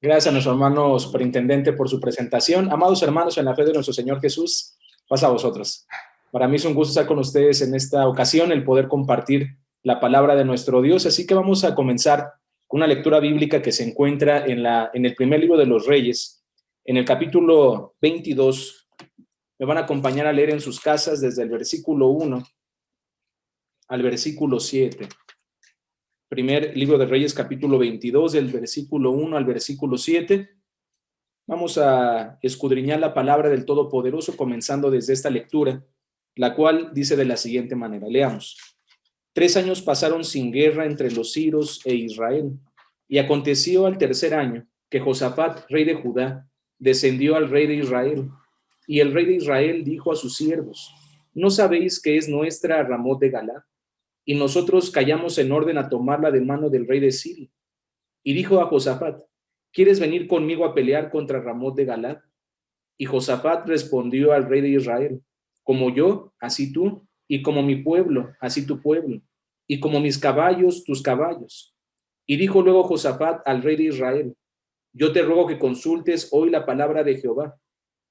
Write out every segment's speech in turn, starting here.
Gracias a nuestro hermano superintendente por su presentación. Amados hermanos, en la fe de nuestro Señor Jesús, pasa a vosotros. Para mí es un gusto estar con ustedes en esta ocasión, el poder compartir la palabra de nuestro Dios. Así que vamos a comenzar con una lectura bíblica que se encuentra en el primer libro de los Reyes, en el capítulo 22. Me van a acompañar a leer en sus casas desde el versículo 1 al versículo 7. Primer libro de Reyes, capítulo 22, del versículo 1 al versículo 7. Vamos a escudriñar la palabra del Todopoderoso, comenzando desde esta lectura, la cual dice de la siguiente manera. Leamos. 3 años pasaron sin guerra entre los siros e Israel, y aconteció al tercer año que Josafat, rey de Judá, descendió al rey de Israel, y el rey de Israel dijo a sus siervos: ¿No sabéis que es nuestra Ramot de Galad? Y nosotros callamos en orden a tomarla de mano del rey de Siria. Y dijo a Josafat: ¿Quieres venir conmigo a pelear contra Ramot de Galad? Y Josafat respondió al rey de Israel: como yo, así tú, y como mi pueblo, así tu pueblo, y como mis caballos, tus caballos. Y dijo luego Josafat al rey de Israel: yo te ruego que consultes hoy la palabra de Jehová.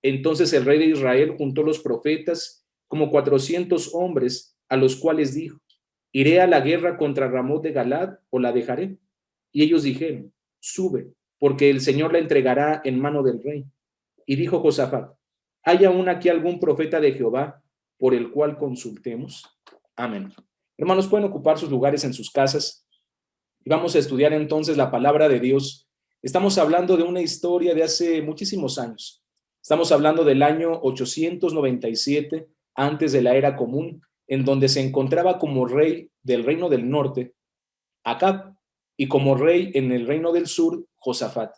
Entonces el rey de Israel juntó los profetas, como 400 hombres, a los cuales dijo: ¿iré a la guerra contra Ramot de Galad o la dejaré? Y ellos dijeron: sube, porque el Señor la entregará en mano del rey. Y dijo Josafat: ¿hay aún aquí algún profeta de Jehová por el cual consultemos? Amén. Hermanos, pueden ocupar sus lugares en sus casas y vamos a estudiar entonces la palabra de Dios. Estamos hablando de una historia de hace muchísimos años. Estamos hablando del año 897 antes de la era común, en donde se encontraba como rey del reino del norte Acab, y como rey en el reino del sur Josafat.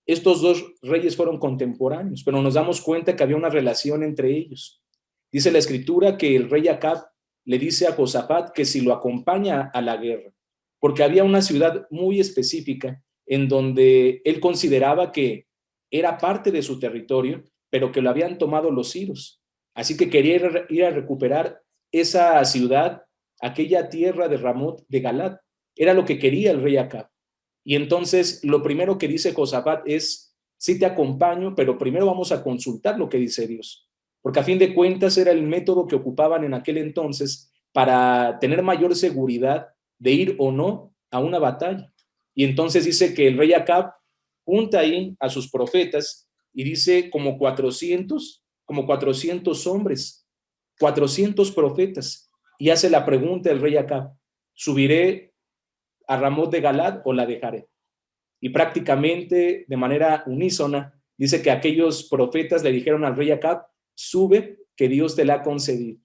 Estos dos reyes fueron contemporáneos, pero nos damos cuenta que había una relación entre ellos. Dice la escritura que el rey Acab le dice a Josafat que si lo acompaña a la guerra, porque había una ciudad muy específica en donde él consideraba que era parte de su territorio, pero que lo habían tomado los siros. Así que quería ir a recuperar esa ciudad, aquella tierra de Ramot de Galad. Era lo que quería el rey Acab. Y entonces lo primero que dice Josafat es: sí te acompaño, pero primero vamos a consultar lo que dice Dios. Porque a fin de cuentas era el método que ocupaban en aquel entonces para tener mayor seguridad de ir o no a una batalla. Y entonces dice que el rey Acab junta ahí a sus profetas y dice como 400 hombres, 400 profetas. Y hace la pregunta el rey Acab: ¿subiré a Ramot de Galad o la dejaré? Y prácticamente de manera unísona dice que aquellos profetas le dijeron al rey Acab: sube, que Dios te la ha concedido.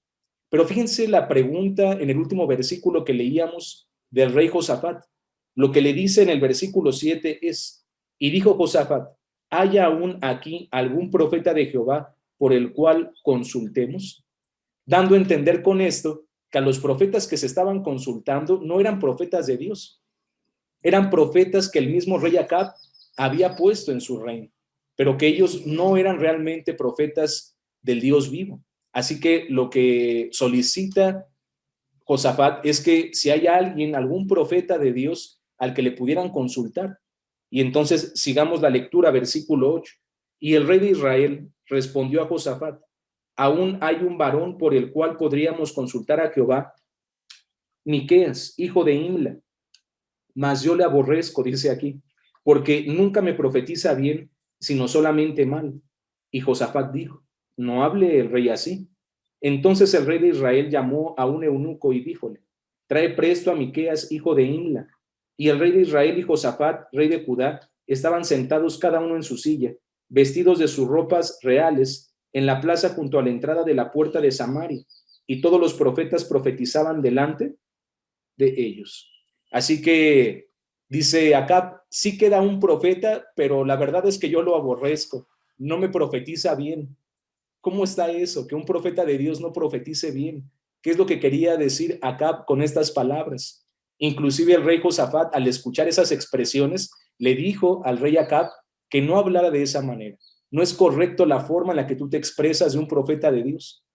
Pero fíjense la pregunta en el último versículo que leíamos del rey Josafat. Lo que le dice en el versículo 7 es: y dijo Josafat: ¿hay aún aquí algún profeta de Jehová por el cual consultemos? Dando a entender con esto que a los profetas que se estaban consultando no eran profetas de Dios, eran profetas que el mismo rey Acab había puesto en su reino, pero que ellos no eran realmente profetas del Dios vivo. Así que lo que solicita Josafat es que si hay alguien, algún profeta de Dios al que le pudieran consultar. Y entonces sigamos la lectura, versículo 8. Y el rey de Israel respondió a Josafat: aún hay un varón por el cual podríamos consultar a Jehová, Miqueas, hijo de Imla, mas yo le aborrezco, dice aquí, porque nunca me profetiza bien, sino solamente mal. Y Josafat dijo: no hable el rey así. Entonces el rey de Israel llamó a un eunuco y díjole: trae presto a Miqueas, hijo de Imla. Y el rey de Israel y Josafat, rey de Judá, estaban sentados cada uno en su silla, vestidos de sus ropas reales, en la plaza junto a la entrada de la puerta de Samaria. Y todos los profetas profetizaban delante de ellos. Así que dice acá: sí queda un profeta, pero la verdad es que yo lo aborrezco, no me profetiza bien. ¿Cómo está eso? Que un profeta de Dios no profetice bien. ¿Qué es lo que quería decir Acab con estas palabras? Inclusive el rey Josafat, al escuchar esas expresiones, le dijo al rey Acab que no hablara de esa manera. No es correcto la forma en la que tú te expresas de un profeta de Dios.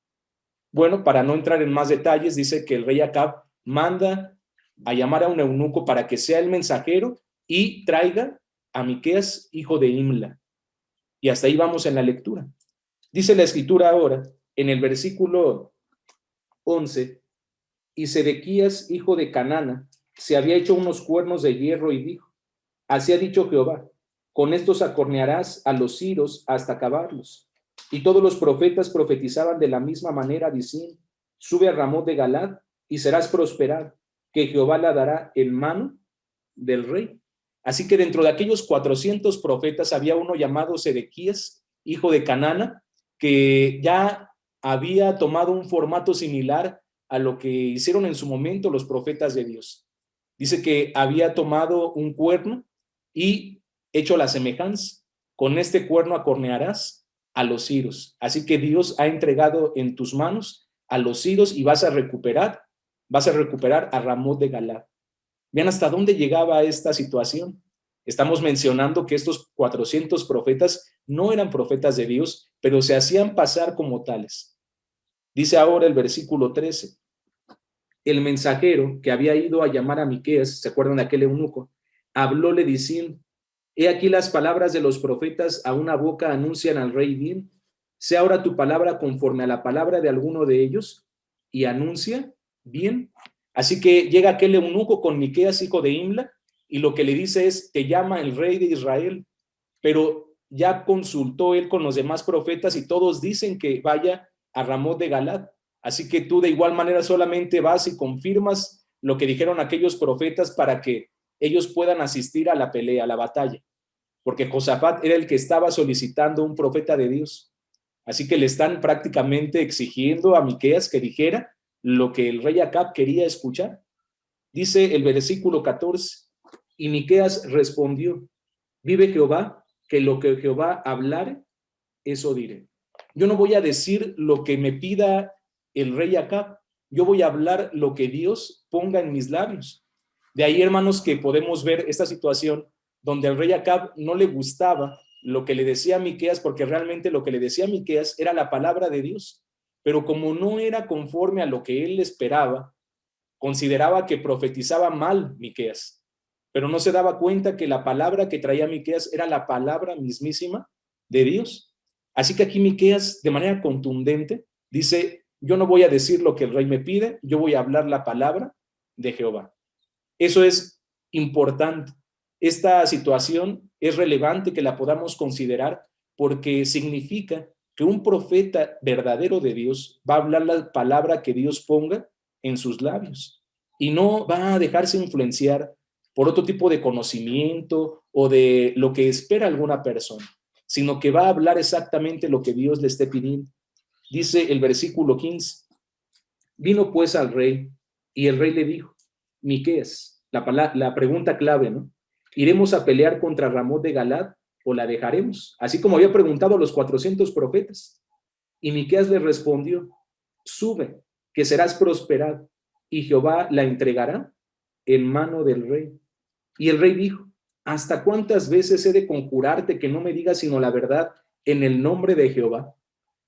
Bueno, para no entrar en más detalles, dice que el rey Acab manda a llamar a un eunuco para que sea el mensajero y traiga a Miqueas, hijo de Imla. Y hasta ahí vamos en la lectura. Dice la escritura ahora, en el versículo 11, y Sedequías, hijo de Canana, se había hecho unos cuernos de hierro y dijo, así ha dicho Jehová, con estos acornearás a los siros hasta acabarlos. Y todos los profetas profetizaban de la misma manera, diciendo, sube a Ramot de Galad y serás prosperado, que Jehová la dará en mano del rey. Así que dentro de aquellos 400 profetas había uno llamado Sedequías, hijo de Canana, que ya había tomado un formato similar a lo que hicieron en su momento los profetas de Dios. Dice que había tomado un cuerno y hecho la semejanza. Con este cuerno acornearás a los siros. Así que Dios ha entregado en tus manos a los siros y vas a recuperar a Ramot de Galad. Vean hasta dónde llegaba esta situación. Estamos mencionando que estos 400 profetas no eran profetas de Dios, pero se hacían pasar como tales. Dice ahora el versículo 13, el mensajero que había ido a llamar a Miqueas, ¿se acuerdan de aquel eunuco? Hablóle diciendo, he aquí las palabras de los profetas a una boca anuncian al rey bien, sea ahora tu palabra conforme a la palabra de alguno de ellos y anuncia bien. Así que llega aquel eunuco con Miqueas, hijo de Imla, y lo que le dice es, te llama el rey de Israel, pero ya consultó él con los demás profetas y todos dicen que vaya a Ramot de Galad. Así que tú de igual manera solamente vas y confirmas lo que dijeron aquellos profetas para que ellos puedan asistir a la pelea, a la batalla, porque Josafat era el que estaba solicitando un profeta de Dios. Así que le están prácticamente exigiendo a Miqueas que dijera lo que el rey Acab quería escuchar. Dice el versículo 14, y Miqueas respondió, vive Jehová, que lo que Jehová hablare, eso diré. Yo no voy a decir lo que me pida el rey Acab, yo voy a hablar lo que Dios ponga en mis labios. De ahí, hermanos, que podemos ver esta situación donde al rey Acab no le gustaba lo que le decía a Miqueas, porque realmente lo que le decía a Miqueas era la palabra de Dios, pero como no era conforme a lo que él esperaba, consideraba que profetizaba mal Miqueas, pero no se daba cuenta que la palabra que traía Miqueas era la palabra mismísima de Dios. Así que aquí Miqueas, de manera contundente, dice, yo no voy a decir lo que el rey me pide, yo voy a hablar la palabra de Jehová. Eso es importante. Esta situación es relevante que la podamos considerar porque significa que un profeta verdadero de Dios va a hablar la palabra que Dios ponga en sus labios y no va a dejarse influenciar por otro tipo de conocimiento o de lo que espera alguna persona, sino que va a hablar exactamente lo que Dios le esté pidiendo. Dice el versículo 15, vino pues al rey y el rey le dijo, Miqueas, la pregunta clave, ¿no? ¿Iremos a pelear contra Ramot de Galad o la dejaremos? Así como había preguntado a los 400 profetas. Y Miqueas le respondió, sube, que serás prosperado, y Jehová la entregará en mano del rey. Y el rey dijo, ¿hasta cuántas veces he de conjurarte que no me digas sino la verdad en el nombre de Jehová?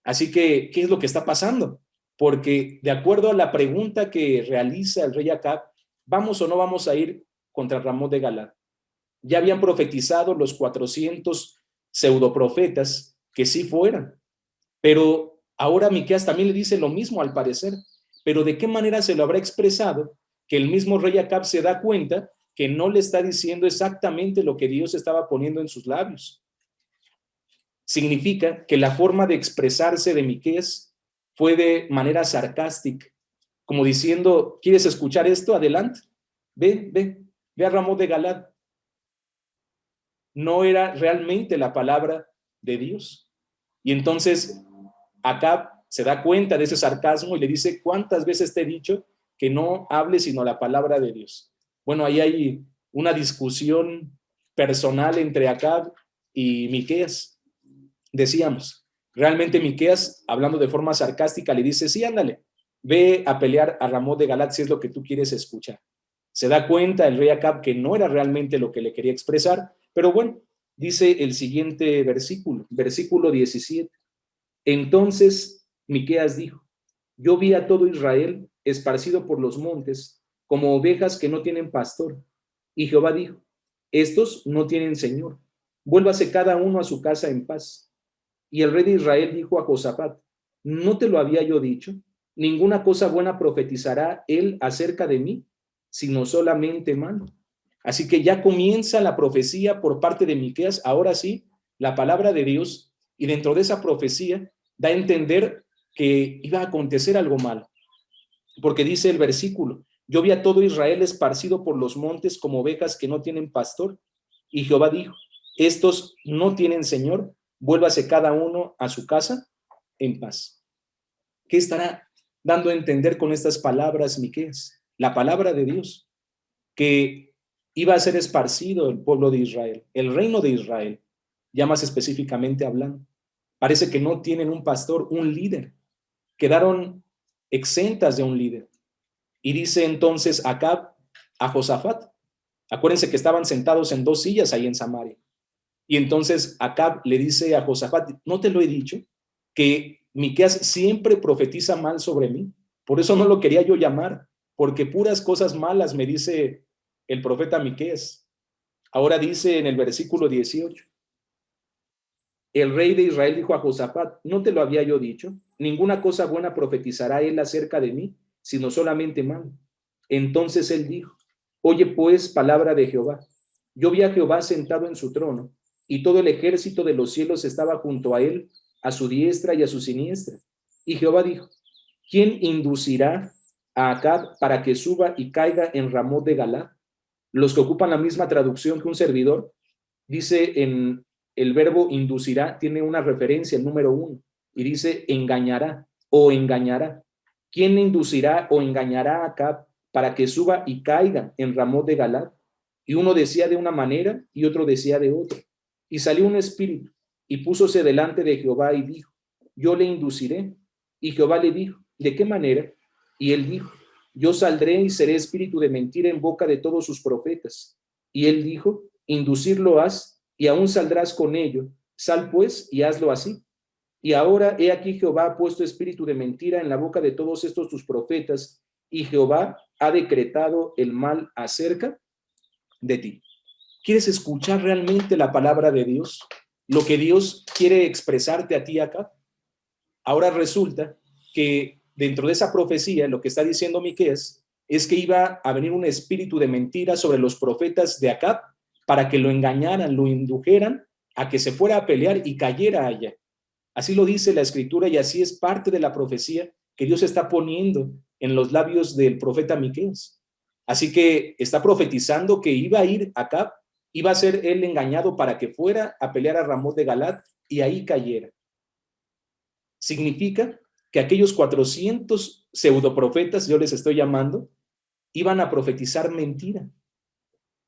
Así que, ¿qué es lo que está pasando? Porque de acuerdo a la pregunta que realiza el rey Acab, ¿vamos o no vamos a ir contra Ramot de Galad? Ya habían profetizado los 400 pseudoprofetas que sí fueran, pero ahora Miqueas también le dice lo mismo al parecer, pero ¿de qué manera se lo habrá expresado que el mismo rey Acab se da cuenta que no le está diciendo exactamente lo que Dios estaba poniendo en sus labios? Significa que la forma de expresarse de Miqueas fue de manera sarcástica, como diciendo, ¿quieres escuchar esto? Adelante, ve a Ramot de Galad. No era realmente la palabra de Dios. Y entonces Acab se da cuenta de ese sarcasmo y le dice, ¿cuántas veces te he dicho que no hables sino la palabra de Dios? Bueno, ahí hay una discusión personal entre Acab y Miqueas. Decíamos, realmente Miqueas, hablando de forma sarcástica, le dice, sí, ándale, ve a pelear a Ramot de Galad si es lo que tú quieres escuchar. Se da cuenta el rey Acab que no era realmente lo que le quería expresar, pero bueno, dice el siguiente versículo, versículo 17. Entonces Miqueas dijo, yo vi a todo Israel esparcido por los montes, como ovejas que no tienen pastor. Y Jehová dijo, estos no tienen señor, vuélvase cada uno a su casa en paz. Y el rey de Israel dijo a Josafat, ¿no te lo había yo dicho? Ninguna cosa buena profetizará él acerca de mí, sino solamente mal. Así que ya comienza la profecía por parte de Miqueas, ahora sí, la palabra de Dios, y dentro de esa profecía da a entender que iba a acontecer algo mal, porque dice el versículo, yo vi a todo Israel esparcido por los montes como ovejas que no tienen pastor, y Jehová dijo, estos no tienen señor, vuélvase cada uno a su casa en paz. ¿Qué estará dando a entender con estas palabras Miqueas? La palabra de Dios, que iba a ser esparcido el pueblo de Israel, el reino de Israel, ya más específicamente hablando. Parece que no tienen un pastor, un líder. Quedaron exentas de un líder. Y dice entonces Acab a Josafat. Acuérdense que estaban sentados en dos sillas ahí en Samaria. Y entonces Acab le dice a Josafat, ¿no te lo he dicho? Que Miqueas siempre profetiza mal sobre mí. Por eso no lo quería yo llamar, porque puras cosas malas me dice el profeta Miqueas. Ahora dice en el versículo 18, el rey de Israel dijo a Josafat, ¿no te lo había yo dicho? Ninguna cosa buena profetizará él acerca de mí, sino solamente mal. Entonces él dijo, oye pues palabra de Jehová. Yo vi a Jehová sentado en su trono, y todo el ejército de los cielos estaba junto a él, a su diestra y a su siniestra. Y Jehová dijo, ¿quién inducirá a Acab para que suba y caiga en Ramot de Galad? Los que ocupan la misma traducción que un servidor, dice en el verbo inducirá, tiene una referencia, el número 1, y dice engañará o engañará. ¿Quién inducirá o engañará a Acab para que suba y caiga en Ramot de Galad? Y uno decía de una manera y otro decía de otra. Y salió un espíritu y púsose delante de Jehová y dijo, yo le induciré. Y Jehová le dijo, ¿de qué manera? Y él dijo, yo saldré y seré espíritu de mentira en boca de todos sus profetas. Y él dijo, inducirlo has, y aún saldrás con ello. Sal pues y hazlo así. Y ahora he aquí Jehová ha puesto espíritu de mentira en la boca de todos estos tus profetas, y Jehová ha decretado el mal acerca de ti. ¿Quieres escuchar realmente la palabra de Dios? Lo que Dios quiere expresarte a ti acá. Ahora resulta que dentro de esa profecía, lo que está diciendo Miqueas es que iba a venir un espíritu de mentira sobre los profetas de Acab para que lo engañaran, lo indujeran a que se fuera a pelear y cayera allá. Así lo dice la escritura y así es parte de la profecía que Dios está poniendo en los labios del profeta Miqueas. Así que está profetizando que iba a ir Acab, iba a ser él engañado para que fuera a pelear a Ramot de Galad y ahí cayera. Significa que aquellos 400 pseudoprofetas, yo les estoy llamando, iban a profetizar mentira.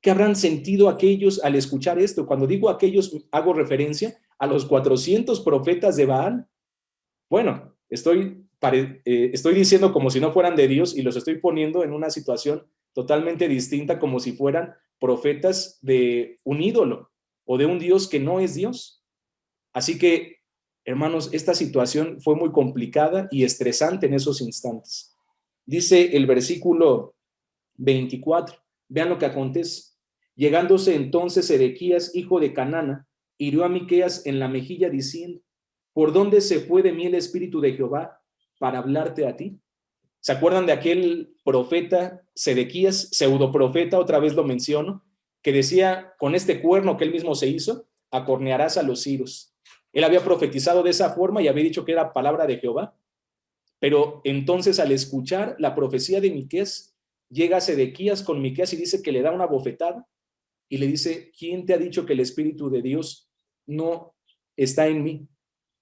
¿Qué habrán sentido aquellos al escuchar esto? Cuando digo aquellos, hago referencia a los 400 profetas de Baal. Bueno, estoy diciendo como si no fueran de Dios y los estoy poniendo en una situación totalmente distinta, como si fueran profetas de un ídolo o de un Dios que no es Dios. Así que, hermanos, esta situación fue muy complicada y estresante en esos instantes. Dice el versículo 24, vean lo que acontece. Llegándose entonces Edequías, hijo de Canana, hirió a Miqueas en la mejilla diciendo, ¿por dónde se fue de mí el espíritu de Jehová para hablarte a ti? ¿Se acuerdan de aquel profeta Sedequías, pseudoprofeta, otra vez lo menciono, que decía, con este cuerno que él mismo se hizo, acornearás a los ciros? Él había profetizado de esa forma y había dicho que era palabra de Jehová. Pero entonces al escuchar la profecía de Miqueas, llega Sedequías con Miqueas y dice que le da una bofetada y le dice, ¿quién te ha dicho que el Espíritu de Dios no está en mí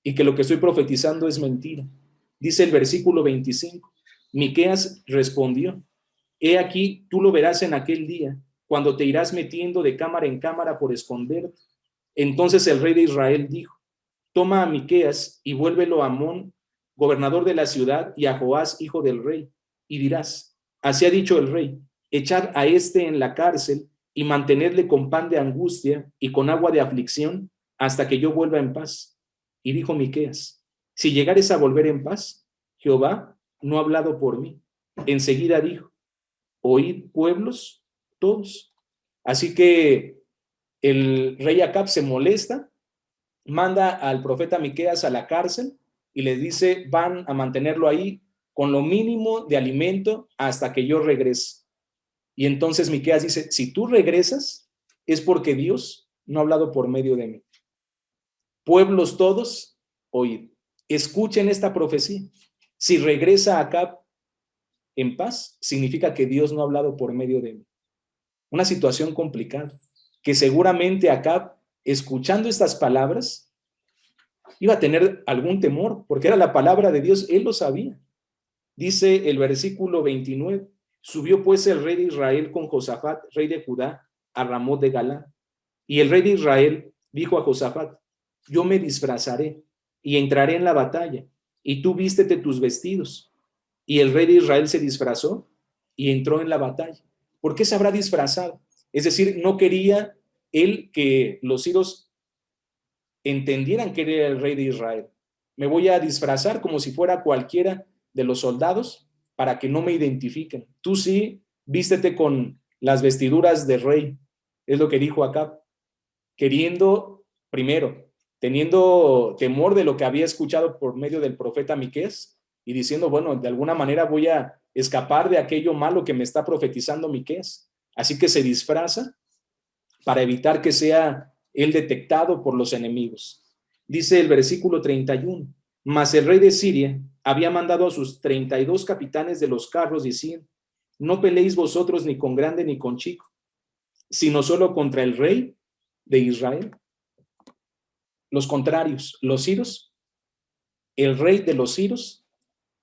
y que lo que estoy profetizando es mentira? Dice el versículo 25, Miqueas respondió, he aquí, tú lo verás en aquel día, cuando te irás metiendo de cámara en cámara por esconderte. Entonces el rey de Israel dijo, toma a Miqueas y vuélvelo a Amón, gobernador de la ciudad, y a Joás, hijo del rey, y dirás, así ha dicho el rey, echad a este en la cárcel y mantenedle con pan de angustia y con agua de aflicción hasta que yo vuelva en paz. Y dijo Miqueas, si llegares a volver en paz, Jehová no ha hablado por mí. Enseguida dijo, oíd pueblos todos. Así que El rey Acab se molesta, manda al profeta Miqueas a la cárcel y les dice, van a mantenerlo ahí con lo mínimo de alimento hasta que yo regrese. Y entonces Miqueas dice, si tú regresas, es porque Dios no ha hablado por medio de mí. Pueblos todos, oíd, escuchen esta profecía. Si regresa Acab en paz, significa que Dios no ha hablado por medio de mí. Una situación complicada, que seguramente Acab, escuchando estas palabras, iba a tener algún temor, porque era la palabra de Dios, él lo sabía. Dice el versículo 29, subió pues el rey de Israel con Josafat, rey de Judá, a Ramot de Galá. Y el rey de Israel dijo a Josafat, yo me disfrazaré y entraré en la batalla, y tú vístete tus vestidos. Y el rey de Israel se disfrazó y entró en la batalla. ¿Por qué se habrá disfrazado? Es decir, no quería él que los sirios entendieran que era el rey de Israel. Me voy a disfrazar como si fuera cualquiera de los soldados para que no me identifiquen. Tú sí, vístete con las vestiduras de rey. Es lo que dijo Acab, queriendo, primero, teniendo temor de lo que había escuchado por medio del profeta Miqués y diciendo, bueno, de alguna manera voy a escapar de aquello malo que me está profetizando Miqués. Así que se disfraza para evitar que sea él detectado por los enemigos. Dice el versículo 31, mas el rey de Siria había mandado a sus 32 capitanes de los carros diciendo, no peleéis vosotros ni con grande ni con chico, sino solo contra el rey de Israel. Los contrarios, los sirios, el rey de los sirios,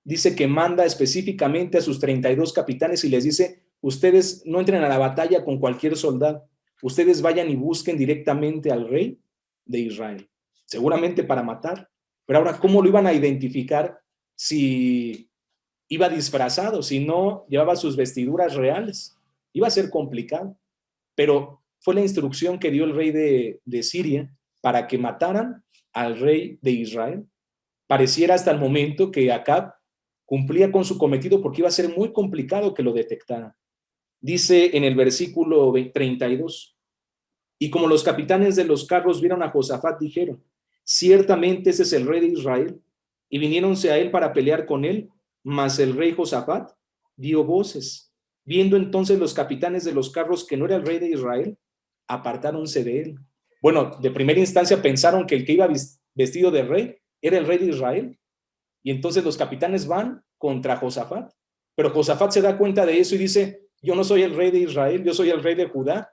dice que manda específicamente a sus 32 capitanes y les dice, ustedes no entren a la batalla con cualquier soldado, ustedes vayan y busquen directamente al rey de Israel, seguramente para matar. Pero ahora, ¿cómo lo iban a identificar si iba disfrazado, si no llevaba sus vestiduras reales? Iba a ser complicado, pero fue la instrucción que dio el rey de Siria para que mataran al rey de Israel. Pareciera hasta el momento que Acab cumplía con su cometido porque iba a ser muy complicado que lo detectaran. Dice en el versículo 32, y como los capitanes de los carros vieron a Josafat, dijeron, ciertamente ese es el rey de Israel, y viniéronse a él para pelear con él, mas el rey Josafat dio voces. Viendo entonces los capitanes de los carros que no era el rey de Israel, apartáronse de él. Bueno, de primera instancia pensaron que el que iba vestido de rey era el rey de Israel, y entonces los capitanes van contra Josafat, pero Josafat se da cuenta de eso y dice, yo no soy el rey de Israel, yo soy el rey de Judá.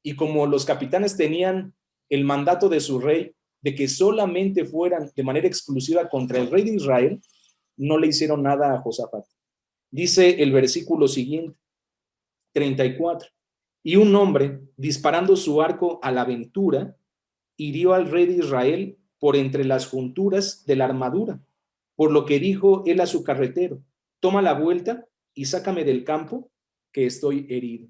Y como los capitanes tenían el mandato de su rey de que solamente fueran de manera exclusiva contra el rey de Israel, no le hicieron nada a Josafat. Dice el versículo siguiente, 34, y un hombre, disparando su arco a la aventura, hirió al rey de Israel por entre las junturas de la armadura, por lo que dijo él a su carretero, toma la vuelta y sácame del campo, que estoy herido.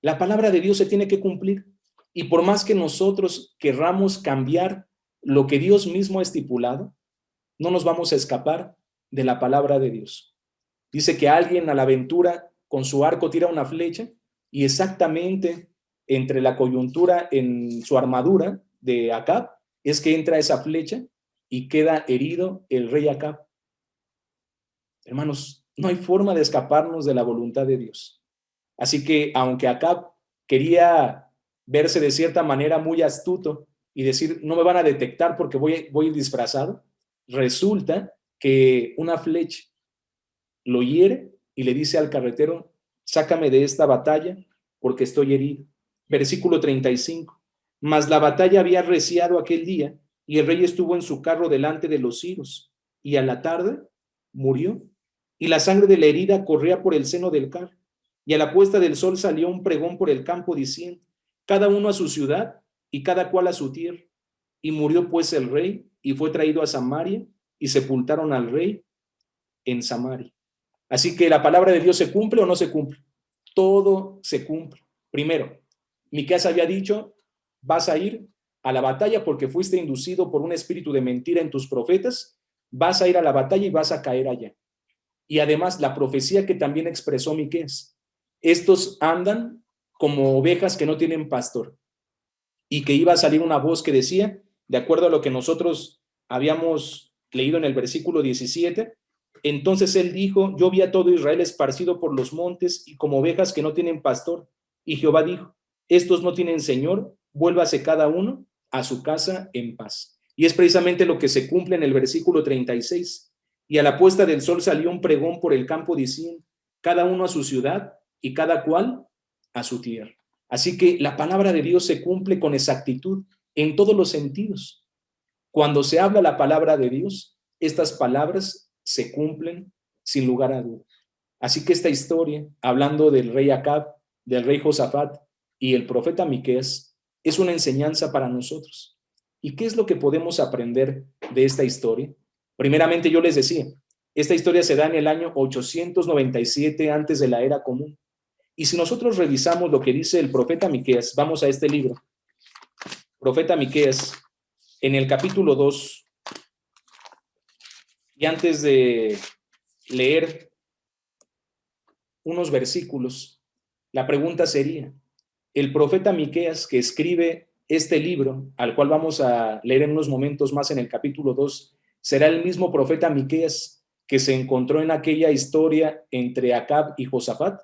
La palabra de Dios se tiene que cumplir, y por más que nosotros querramos cambiar lo que Dios mismo ha estipulado, no nos vamos a escapar de la palabra de Dios. Dice que alguien a la aventura con su arco tira una flecha y exactamente entre la coyuntura en su armadura de Acab es que entra esa flecha y queda herido el rey Acab. Hermanos, no hay forma de escaparnos de la voluntad de Dios. Así que aunque Acab quería verse de cierta manera muy astuto y decir, no me van a detectar porque voy disfrazado, resulta que una flecha lo hiere y le dice al carretero, sácame de esta batalla porque estoy herido. Versículo 35. Mas la batalla había arreciado aquel día y el rey estuvo en su carro delante de los sirios y a la tarde murió y la sangre de la herida corría por el seno del carro. Y a la puesta del sol salió un pregón por el campo diciendo, cada uno a su ciudad y cada cual a su tierra. Y murió pues el rey y fue traído a Samaria y sepultaron al rey en Samaria. Así que la palabra de Dios se cumple o no se cumple. Todo se cumple. Primero, Miqueas había dicho, vas a ir a la batalla porque fuiste inducido por un espíritu de mentira en tus profetas, vas a ir a la batalla y vas a caer allá. Y además la profecía que también expresó Miqueas, estos andan como ovejas que no tienen pastor. y que iba a salir una voz que decía, de acuerdo a lo que nosotros habíamos leído en el versículo 17, entonces él dijo, yo vi a todo Israel esparcido por los montes y como ovejas que no tienen pastor. Y Jehová dijo, estos no tienen señor, vuélvase cada uno a su casa en paz. Y es precisamente lo que se cumple en el versículo 36. Y a la puesta del sol salió un pregón por el campo diciendo, cada uno a su ciudad y cada cual a su tierra. Así que la palabra de Dios se cumple con exactitud en todos los sentidos. Cuando se habla la palabra de Dios, estas palabras se cumplen sin lugar a dudas. Así que esta historia, hablando del rey Acab, del rey Josafat y el profeta Miqueas, es una enseñanza para nosotros. ¿Y qué es lo que podemos aprender de esta historia? Primeramente, yo les decía, esta historia se da en el año 897 antes de la era común. Y si nosotros revisamos lo que dice el profeta Miqueas, vamos a este libro, profeta Miqueas, en el capítulo 2, y antes de leer unos versículos, la pregunta sería, el profeta Miqueas que escribe este libro, al cual vamos a leer en unos momentos más en el capítulo 2, ¿será el mismo profeta Miqueas que se encontró en aquella historia entre Acab y Josafat?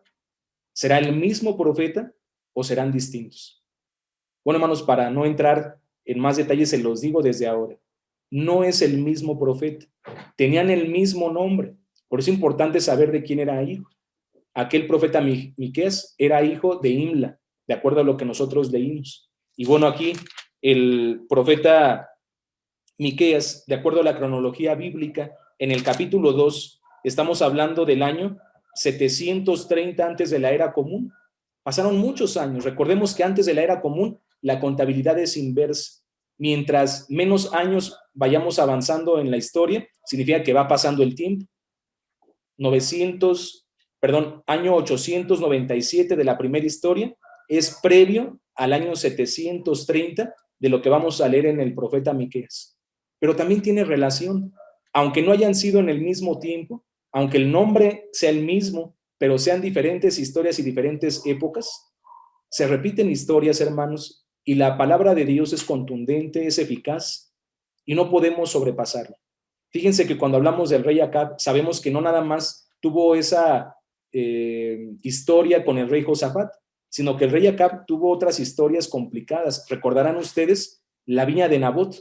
¿Será el mismo profeta o serán distintos? Bueno, hermanos, para no entrar en más detalles, se los digo desde ahora. No es el mismo profeta. Tenían el mismo nombre. Por eso es importante saber de quién era hijo. Aquel profeta Miqueas era hijo de Imla, de acuerdo a lo que nosotros leímos. Y bueno, aquí el profeta Miqueas, de acuerdo a la cronología bíblica, en el capítulo 2, estamos hablando del año 730 antes de la era común. Pasaron muchos años. Recordemos que antes de la era común, la contabilidad es inversa. Mientras menos años vayamos avanzando en la historia, significa que va pasando el tiempo. Año 897 de la primera historia es previo al año 730 de lo que vamos a leer en el profeta Miqueas. Pero también tiene relación, aunque no hayan sido en el mismo tiempo, aunque el nombre sea el mismo, pero sean diferentes historias y diferentes épocas, se repiten historias, hermanos, y la palabra de Dios es contundente, es eficaz, y no podemos sobrepasarla. Fíjense que cuando hablamos del rey Acab, sabemos que no nada más tuvo esa historia con el rey Josafat, sino que el rey Acab tuvo otras historias complicadas. Recordarán ustedes la viña de Nabot,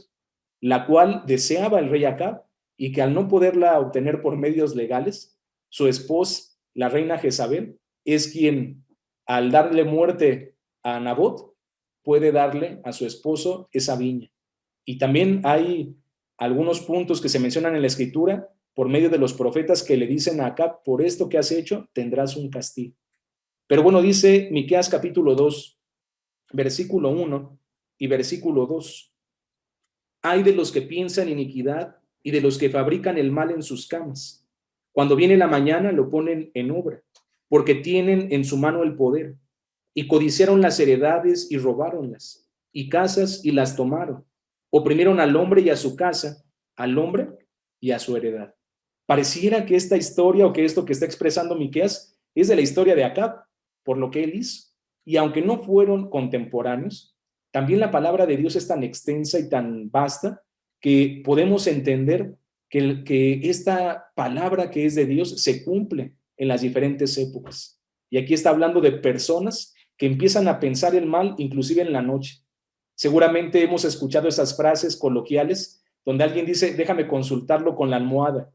la cual deseaba el rey Acab y que al no poderla obtener por medios legales, su esposa, la reina Jezabel, es quien al darle muerte a Nabot puede darle a su esposo esa viña. Y también hay algunos puntos que se mencionan en la escritura por medio de los profetas que le dicen a Acab, por esto que has hecho tendrás un castigo. Pero bueno, dice Miqueas capítulo 2, versículo 1 y versículo 2. Hay de los que piensan iniquidad y de los que fabrican el mal en sus camas. Cuando viene la mañana lo ponen en obra, porque tienen en su mano el poder. Y codiciaron las heredades y robáronlas, y casas y las tomaron. Oprimieron al hombre y a su casa, al hombre y a su heredad. Pareciera que esta historia o que esto que está expresando Miqueas es de la historia de Acab, por lo que él hizo. Y aunque no fueron contemporáneos, también la palabra de Dios es tan extensa y tan vasta que podemos entender que esta palabra que es de Dios se cumple en las diferentes épocas. Y aquí está hablando de personas que empiezan a pensar el mal inclusive en la noche. Seguramente hemos escuchado esas frases coloquiales donde alguien dice, déjame consultarlo con la almohada.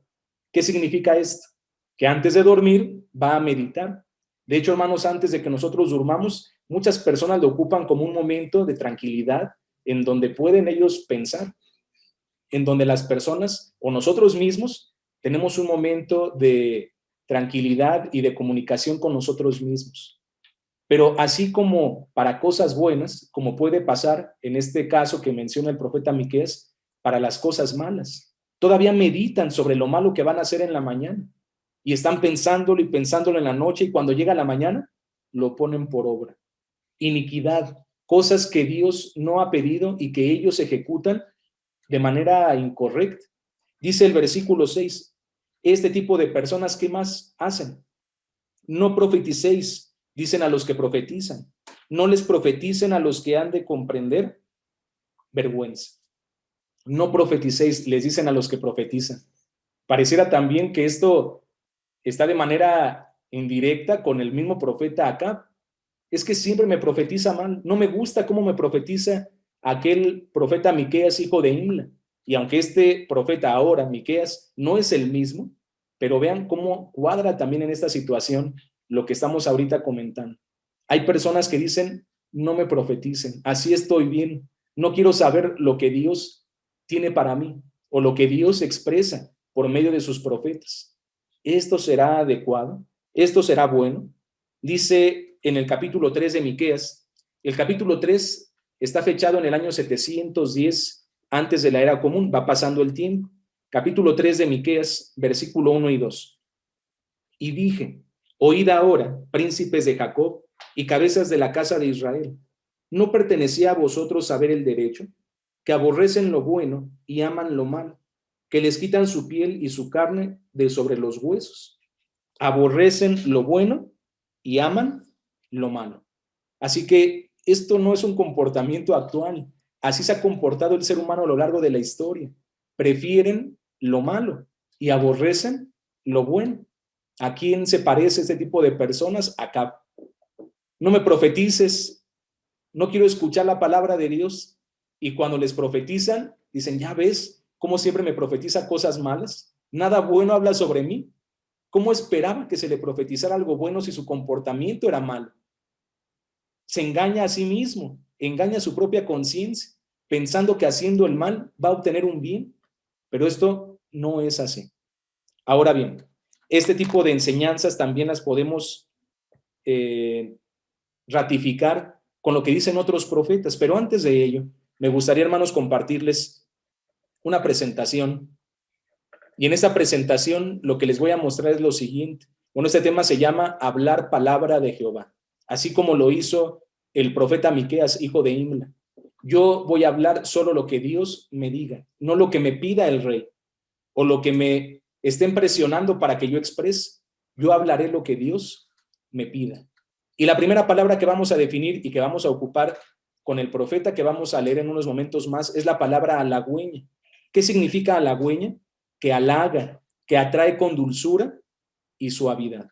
¿Qué significa esto? Que antes de dormir va a meditar. De hecho, hermanos, antes de que nosotros durmamos, muchas personas lo ocupan como un momento de tranquilidad en donde pueden ellos pensar, en donde las personas o nosotros mismos tenemos un momento de tranquilidad y de comunicación con nosotros mismos. Pero así como para cosas buenas, como puede pasar en este caso que menciona el profeta Miqueas, para las cosas malas. Todavía meditan sobre lo malo que van a hacer en la mañana y están pensándolo y pensándolo en la noche y cuando llega la mañana lo ponen por obra. Iniquidad, cosas que Dios no ha pedido y que ellos ejecutan de manera incorrecta. Dice el versículo 6, este tipo de personas, ¿qué más hacen? No profeticéis, dicen a los que profetizan. No les profeticen a los que han de comprender vergüenza. No profeticéis, les dicen a los que profetizan. Pareciera también que esto está de manera indirecta con el mismo profeta Acab. Es que siempre me profetiza mal. No me gusta cómo me profetiza aquel profeta Miqueas, hijo de Imla. Y aunque este profeta ahora, Miqueas, no es el mismo, pero vean cómo cuadra también en esta situación lo que estamos ahorita comentando. Hay personas que dicen, no me profeticen, así estoy bien, no quiero saber lo que Dios tiene para mí o lo que Dios expresa por medio de sus profetas. ¿Esto será adecuado? ¿Esto será bueno? Dice en el capítulo 3 de Miqueas, el capítulo 3 está fechado en el año 710 antes de la era común, va pasando el tiempo. Capítulo 3 de Miqueas, versículo 1 y 2. Y dije, oíd ahora, príncipes de Jacob y cabezas de la casa de Israel, ¿no pertenecía a vosotros saber el derecho? Que aborrecen lo bueno y aman lo malo, que les quitan su piel y su carne de sobre los huesos. Aborrecen lo bueno y aman lo malo. Así que esto no es un comportamiento actual. Así se ha comportado el ser humano a lo largo de la historia. Prefieren lo malo y aborrecen lo bueno. ¿A quién se parece este tipo de personas? Acá. No me profetices, no quiero escuchar la palabra de Dios. Y cuando les profetizan, dicen, ya ves cómo siempre me profetiza cosas malas. Nada bueno habla sobre mí. ¿Cómo esperaba que se le profetizara algo bueno si su comportamiento era malo? Se engaña a sí mismo, engaña a su propia conciencia, pensando que haciendo el mal va a obtener un bien, pero esto no es así. Ahora bien, este tipo de enseñanzas también las podemos ratificar con lo que dicen otros profetas, pero antes de ello, me gustaría, hermanos, compartirles una presentación. Y en esta presentación lo que les voy a mostrar es lo siguiente. Bueno, este tema se llama hablar palabra de Jehová, así como lo hizo el profeta Miqueas, hijo de Imla. Yo voy a hablar solo lo que Dios me diga, no lo que me pida el rey o lo que me estén presionando para que yo exprese. Yo hablaré lo que Dios me pida. Y la primera palabra que vamos a definir y que vamos a ocupar con el profeta que vamos a leer en unos momentos más es la palabra halagüeña. ¿Qué significa halagüeña? Que halaga, que atrae con dulzura y suavidad.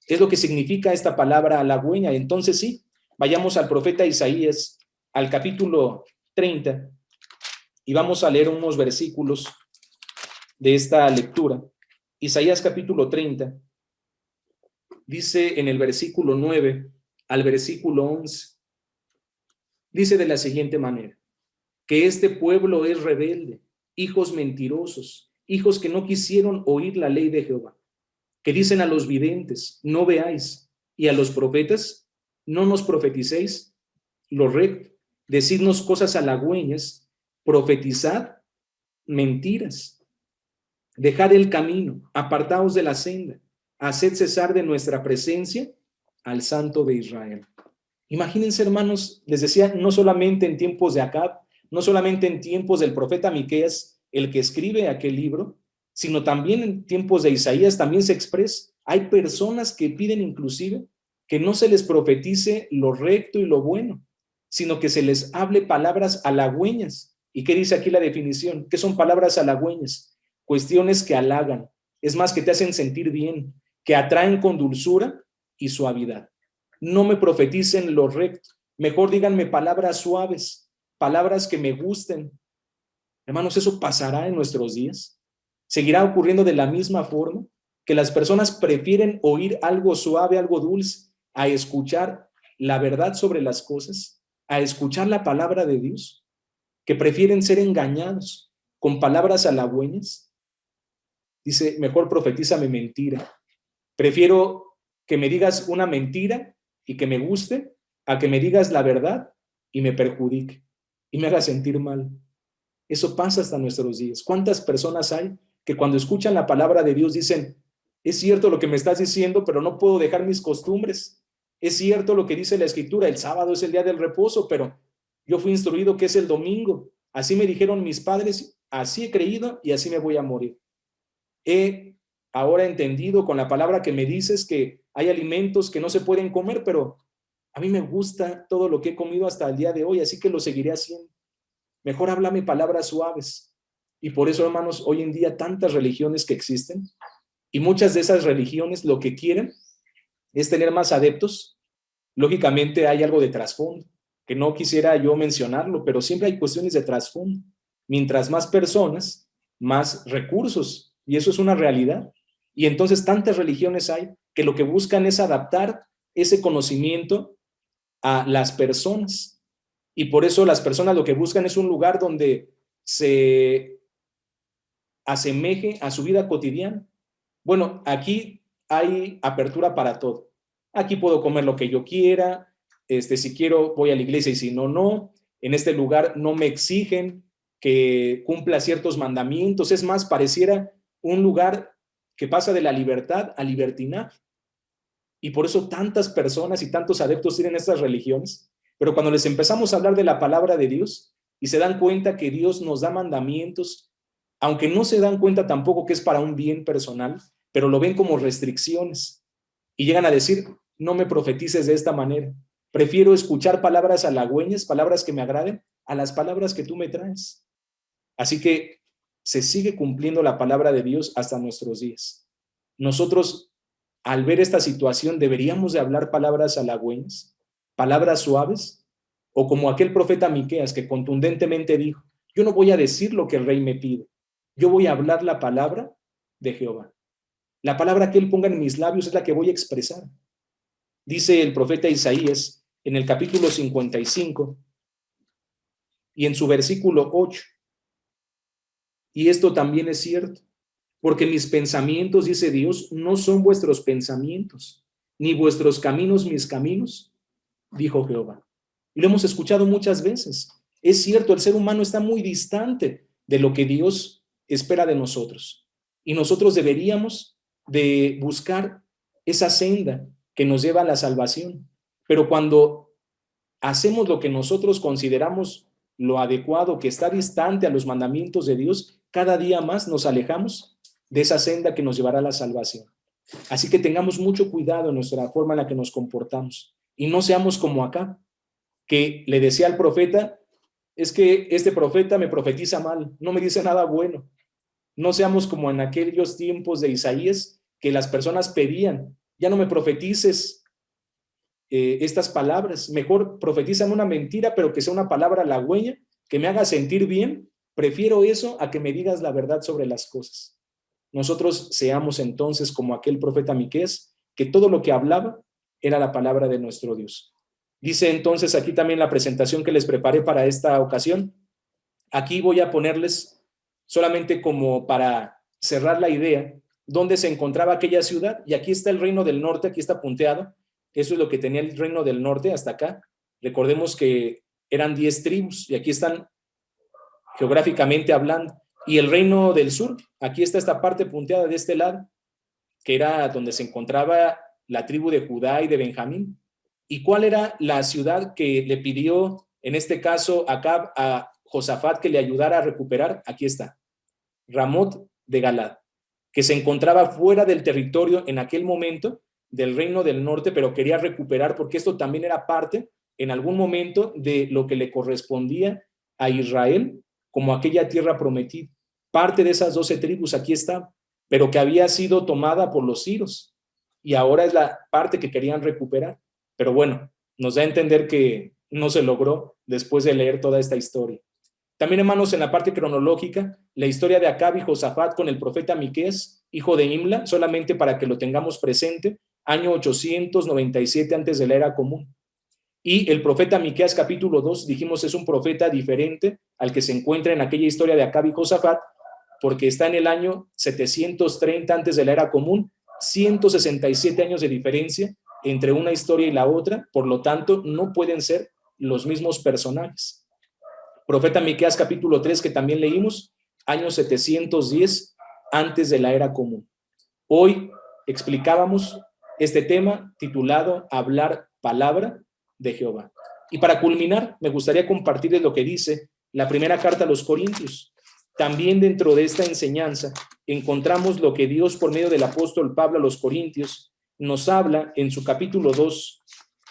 Es lo que significa esta palabra halagüeña. Entonces sí, vayamos al profeta Isaías, al capítulo 30, y vamos a leer unos versículos de esta lectura. Isaías capítulo 30, dice en el versículo 9 al versículo 11, dice de la siguiente manera, que este pueblo es rebelde, hijos mentirosos, hijos que no quisieron oír la ley de Jehová, que dicen a los videntes, no veáis, y a los profetas, no nos profeticéis lo recto, decidnos cosas halagüeñas, profetizad mentiras, dejad el camino, apartaos de la senda, haced cesar de nuestra presencia al Santo de Israel. Imagínense, hermanos, les decía, no solamente en tiempos de Acab, no solamente en tiempos del profeta Miqueas, el que escribe aquel libro, sino también en tiempos de Isaías también se expresa. Hay personas que piden inclusive que no se les profetice lo recto y lo bueno, sino que se les hable palabras halagüeñas. ¿Y qué dice aquí la definición? ¿Qué son palabras halagüeñas? Cuestiones que halagan, es más, que te hacen sentir bien, que atraen con dulzura y suavidad. No me profeticen lo recto, mejor díganme palabras suaves, palabras que me gusten. Hermanos, ¿eso pasará en nuestros días? ¿Seguirá ocurriendo de la misma forma? Que las personas prefieren oír algo suave, algo dulce, a escuchar la verdad sobre las cosas, a escuchar la palabra de Dios, que prefieren ser engañados con palabras halagüeñas. Dice, mejor profetízame mentira. Prefiero que me digas una mentira y que me guste, a que me digas la verdad y me perjudique y me haga sentir mal. Eso pasa hasta nuestros días. ¿Cuántas personas hay que cuando escuchan la palabra de Dios dicen, es cierto lo que me estás diciendo, pero no puedo dejar mis costumbres? Es cierto lo que dice la Escritura, el sábado es el día del reposo, pero yo fui instruido que es el domingo. Así me dijeron mis padres, así he creído y así me voy a morir. He ahora entendido con la palabra que me dices que hay alimentos que no se pueden comer, pero A mí me gusta todo lo que he comido hasta el día de hoy, así que lo seguiré haciendo. Mejor háblame palabras suaves. Y por eso, hermanos, hoy en día tantas religiones que existen, y muchas de esas religiones lo que quieren es tener más adeptos. Lógicamente hay algo de trasfondo, que no quisiera yo mencionarlo, pero siempre hay cuestiones de trasfondo. Mientras más personas, más recursos, y eso es una realidad. Y entonces tantas religiones hay que lo que buscan es adaptar ese conocimiento a las personas. Y por eso las personas lo que buscan es un lugar donde se asemeje a su vida cotidiana. Bueno, aquí hay apertura para todo. Aquí puedo comer lo que yo quiera, si quiero voy a la iglesia y si no, no. En este lugar no me exigen que cumpla ciertos mandamientos. Es más, pareciera un lugar que pasa de la libertad a libertinaje. Y por eso tantas personas y tantos adeptos tienen estas religiones. Pero cuando les empezamos a hablar de la palabra de Dios y se dan cuenta que Dios nos da mandamientos, aunque no se dan cuenta tampoco que es para un bien personal, pero lo ven como restricciones y llegan a decir, no me profetices de esta manera. Prefiero escuchar palabras halagüeñas, palabras que me agraden, a las palabras que tú me traes. Así que se sigue cumpliendo la palabra de Dios hasta nuestros días. Nosotros, al ver esta situación, deberíamos de hablar palabras halagüeñas, palabras suaves, o como aquel profeta Miqueas que contundentemente dijo, yo no voy a decir lo que el rey me pide, yo voy a hablar la palabra de Jehová. La palabra que él ponga en mis labios es la que voy a expresar. Dice el profeta Isaías en el capítulo 55 y en su versículo 8, y esto también es cierto, porque mis pensamientos, dice Dios, no son vuestros pensamientos, ni vuestros caminos mis caminos, dijo Jehová. Y lo hemos escuchado muchas veces. Es cierto, el ser humano está muy distante de lo que Dios espera de nosotros. Y nosotros deberíamos de buscar esa senda que nos lleva a la salvación. Pero cuando hacemos lo que nosotros consideramos lo adecuado, que está distante a los mandamientos de Dios, cada día más nos alejamos de esa senda que nos llevará a la salvación. Así que tengamos mucho cuidado en nuestra forma en la que nos comportamos y no seamos como acá, que le decía al profeta, es que este profeta me profetiza mal, no me dice nada bueno. No seamos como en aquellos tiempos de Isaías, que las personas pedían, ya no me profetices estas palabras, mejor profetizan una mentira, pero que sea una palabra halagüeña, que me haga sentir bien. Prefiero eso a que me digas la verdad sobre las cosas. Nosotros seamos entonces como aquel profeta Miqueas, que todo lo que hablaba era la palabra de nuestro Dios. Dice entonces aquí también la presentación que les preparé para esta ocasión. Aquí voy a ponerles solamente como para cerrar la idea, dónde se encontraba aquella ciudad, y aquí está el reino del norte, aquí está punteado. Eso es lo que tenía el reino del norte hasta acá. Recordemos que eran 10 tribus y aquí están geográficamente hablando. Y el reino del sur, aquí está esta parte punteada de este lado, que era donde se encontraba la tribu de Judá y de Benjamín. ¿Y cuál era la ciudad que le pidió, en este caso, Acab a Josafat que le ayudara a recuperar? Aquí está, Ramot de Galad, que se encontraba fuera del territorio en aquel momento del reino del norte, pero quería recuperar porque esto también era parte en algún momento de lo que le correspondía a Israel como aquella tierra prometida. Parte de esas 12 tribus aquí está, pero que había sido tomada por los siros y ahora es la parte que querían recuperar. Pero bueno, nos da a entender que no se logró después de leer toda esta historia. También, hermanos, en la parte cronológica, la historia de Acab y Josafat con el profeta Miqueas, hijo de Imla, solamente para que lo tengamos presente, año 897 antes de la era común. Y el profeta Miqueas capítulo 2, dijimos, es un profeta diferente al que se encuentra en aquella historia de Acab y Josafat, porque está en el año 730 antes de la era común, 167 años de diferencia entre una historia y la otra, por lo tanto, no pueden ser los mismos personajes. Profeta Miqueas capítulo 3, que también leímos, año 710 antes de la era común. Hoy explicábamos este tema titulado Hablar palabra de Jehová. Y para culminar, me gustaría compartirles lo que dice la primera carta a los Corintios. También dentro de esta enseñanza encontramos lo que Dios por medio del apóstol Pablo a los Corintios nos habla en su capítulo 2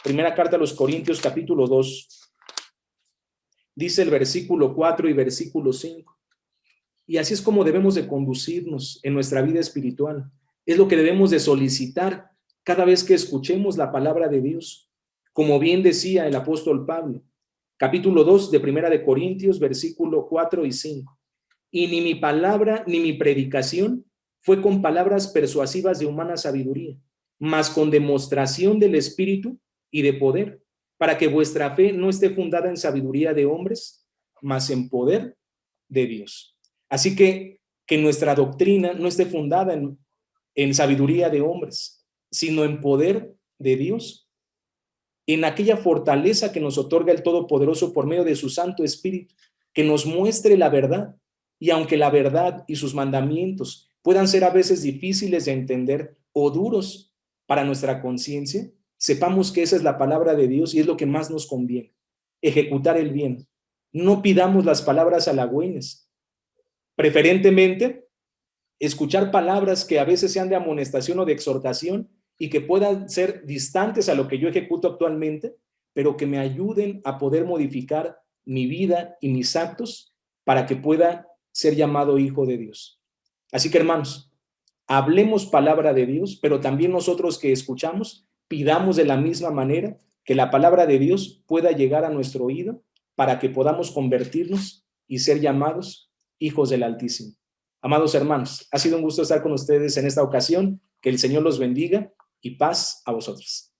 Primera carta a los Corintios, capítulo 2. Dice el versículo 4 y versículo 5. Y así es como debemos de conducirnos en nuestra vida espiritual. Es lo que debemos de solicitar cada vez que escuchemos la palabra de Dios. Como bien decía el apóstol Pablo, capítulo 2 de Primera de Corintios, versículo 4 y 5. Y ni mi palabra ni mi predicación fue con palabras persuasivas de humana sabiduría, mas con demostración del Espíritu y de poder, para que vuestra fe no esté fundada en sabiduría de hombres, mas en poder de Dios. Así que nuestra doctrina no esté fundada en sabiduría de hombres, sino en poder de Dios, en aquella fortaleza que nos otorga el Todopoderoso por medio de su Santo Espíritu, que nos muestre la verdad. Y aunque la verdad y sus mandamientos puedan ser a veces difíciles de entender o duros para nuestra conciencia, sepamos que esa es la palabra de Dios y es lo que más nos conviene, ejecutar el bien. No pidamos las palabras halagüeñas. Preferentemente, escuchar palabras que a veces sean de amonestación o de exhortación y que puedan ser distantes a lo que yo ejecuto actualmente, pero que me ayuden a poder modificar mi vida y mis actos para que pueda ser llamado hijo de Dios. Así que, hermanos, hablemos palabra de Dios, pero también nosotros que escuchamos, pidamos de la misma manera que la palabra de Dios pueda llegar a nuestro oído para que podamos convertirnos y ser llamados hijos del Altísimo. Amados hermanos, ha sido un gusto estar con ustedes en esta ocasión. Que el Señor los bendiga y paz a vosotros.